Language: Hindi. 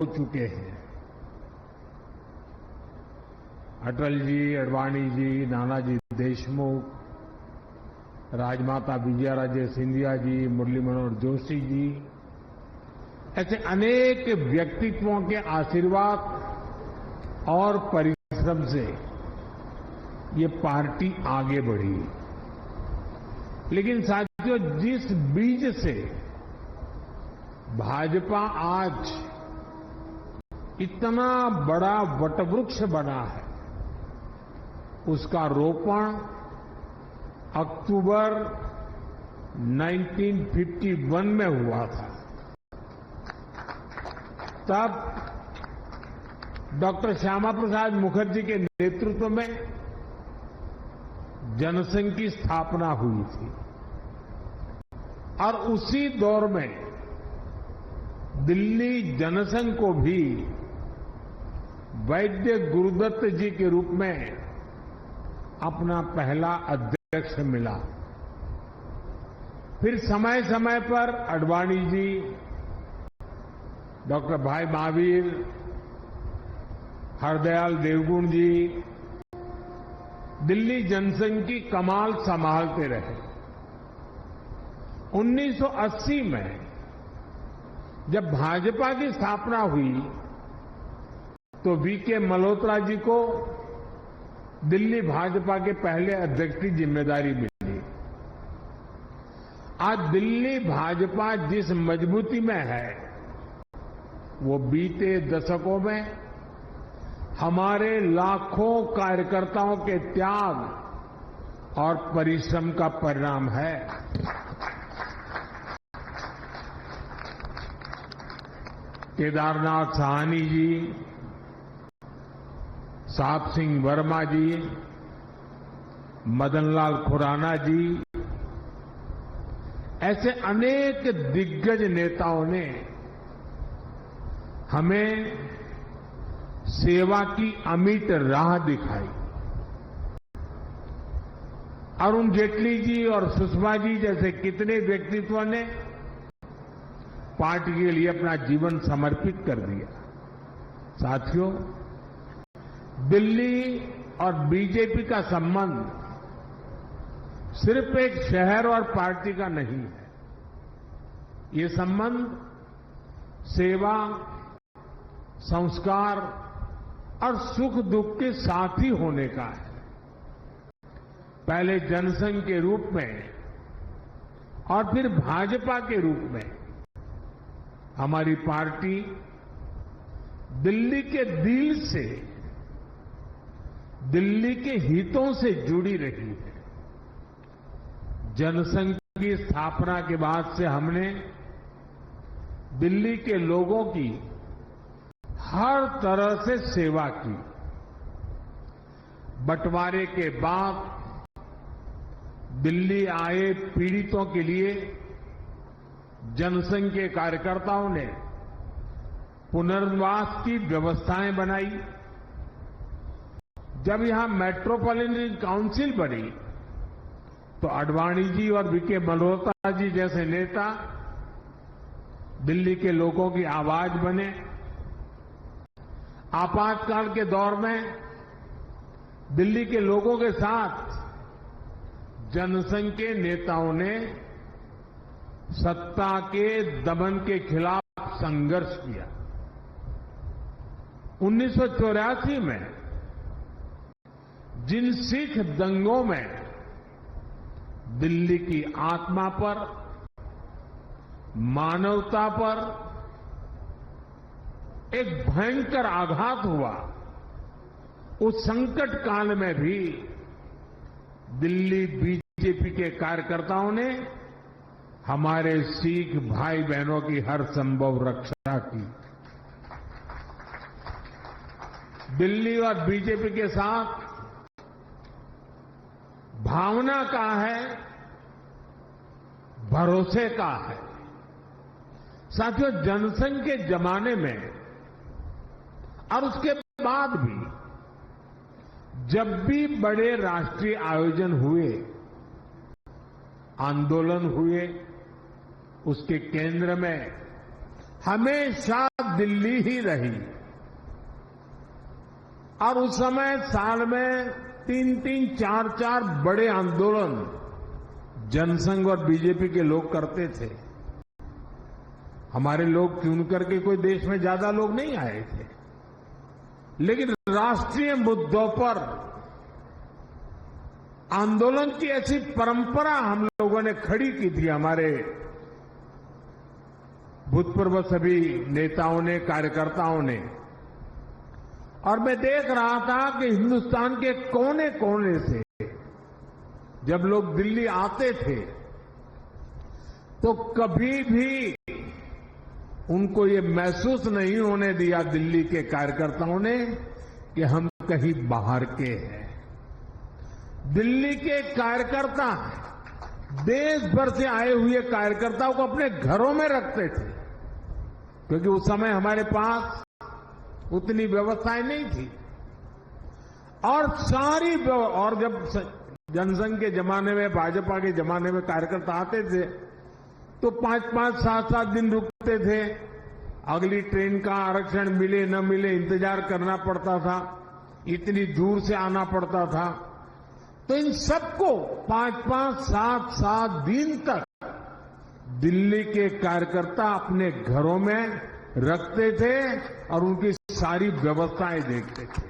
चुके हैं। अटल जी, अडवाणी जी, नानाजी देशमुख, राजमाता विजयाराजे सिंधिया जी, मुरली मनोहर जोशी जी, ऐसे अनेक व्यक्तित्वों के आशीर्वाद और परिश्रम से ये पार्टी आगे बढ़ी। लेकिन साथियों, जिस बीज से भाजपा आज इतना बड़ा वटवृक्ष बना है, उसका रोपण अक्टूबर 1951 में हुआ था। तब डॉक्टर श्यामा प्रसाद मुखर्जी के नेतृत्व में जनसंघ की स्थापना हुई थी और उसी दौर में दिल्ली जनसंघ को भी वैद्य गुरुदत्त जी के रूप में अपना पहला अध्यक्ष मिला। फिर समय समय पर अडवाणी जी, डॉक्टर भाई महावीर, हरदयाल देवगुण जी दिल्ली जनसंघ की कमान संभालते रहे। 1980 में जब भाजपा की स्थापना हुई तो वीके मल्होत्रा जी को दिल्ली भाजपा के पहले अध्यक्ष की जिम्मेदारी मिली। आज दिल्ली भाजपा जिस मजबूती में है, वो बीते दशकों में हमारे लाखों कार्यकर्ताओं के त्याग और परिश्रम का परिणाम है। केदारनाथ साहनी जी, साहब सिंह वर्मा जी, मदनलाल खुराना जी, ऐसे अनेक दिग्गज नेताओं ने हमें सेवा की अमिट राह दिखाई। अरुण जेटली जी और सुषमा जी जैसे कितने व्यक्तित्व ने पार्टी के लिए अपना जीवन समर्पित कर दिया। साथियों, दिल्ली और बीजेपी का संबंध सिर्फ एक शहर और पार्टी का नहीं है। ये संबंध सेवा, संस्कार और सुख दुख के साथी होने का है। पहले जनसंघ के रूप में और फिर भाजपा के रूप में हमारी पार्टी दिल्ली के दिल से, दिल्ली के हितों से जुड़ी रही है। जनसंघ की स्थापना के बाद से हमने दिल्ली के लोगों की हर तरह से सेवा की। बंटवारे के बाद दिल्ली आए पीड़ितों के लिए जनसंघ के कार्यकर्ताओं ने पुनर्वास की व्यवस्थाएं बनाई। जब यहां मेट्रोपॉलिटन काउंसिल बनी तो अडवाणी जी और वीके मल्होत्रा जी जैसे नेता दिल्ली के लोगों की आवाज बने। आपातकाल के दौर में दिल्ली के लोगों के साथ जनसंघ के नेताओं ने सत्ता के दमन के खिलाफ संघर्ष किया। 1984 में जिन सिख दंगों में दिल्ली की आत्मा पर, मानवता पर एक भयंकर आघात हुआ, उस संकट काल में भी दिल्ली बीजेपी के कार्यकर्ताओं ने हमारे सिख भाई बहनों की हर संभव रक्षा की। दिल्ली और बीजेपी के साथ भावना का है, भरोसे का है। साथियों, जनसंघ के जमाने में और उसके बाद भी जब भी बड़े राष्ट्रीय आयोजन हुए, आंदोलन हुए, उसके केंद्र में हमेशा दिल्ली ही रही और उस समय साल में 3-3, 4-4 बड़े आंदोलन जनसंघ और बीजेपी के लोग करते थे। हमारे लोग चुन करके कोई देश में ज्यादा लोग नहीं आए थे, लेकिन राष्ट्रीय मुद्दों पर आंदोलन की ऐसी परंपरा हम लोगों ने खड़ी की थी, हमारे भूतपूर्व सभी नेताओं ने, कार्यकर्ताओं ने। और मैं देख रहा था कि हिंदुस्तान के कोने कोने से जब लोग दिल्ली आते थे तो कभी भी उनको ये महसूस नहीं होने दिया दिल्ली के कार्यकर्ताओं ने कि हम कहीं बाहर के हैं। दिल्ली के कार्यकर्ता देश भर से आए हुए कार्यकर्ताओं को अपने घरों में रखते थे, क्योंकि उस समय हमारे पास उतनी व्यवस्थाएं नहीं थी। और जब जनसंघ के जमाने में, भाजपा के जमाने में कार्यकर्ता आते थे तो 5-5, 7-7 दिन रुकते थे। अगली ट्रेन का आरक्षण मिले न मिले इंतजार करना पड़ता था, इतनी दूर से आना पड़ता था। तो इन सबको 5-5, 7-7 दिन तक दिल्ली के कार्यकर्ता अपने घरों में रखते थे और उनकी सारी व्यवस्थाएं देखते थे।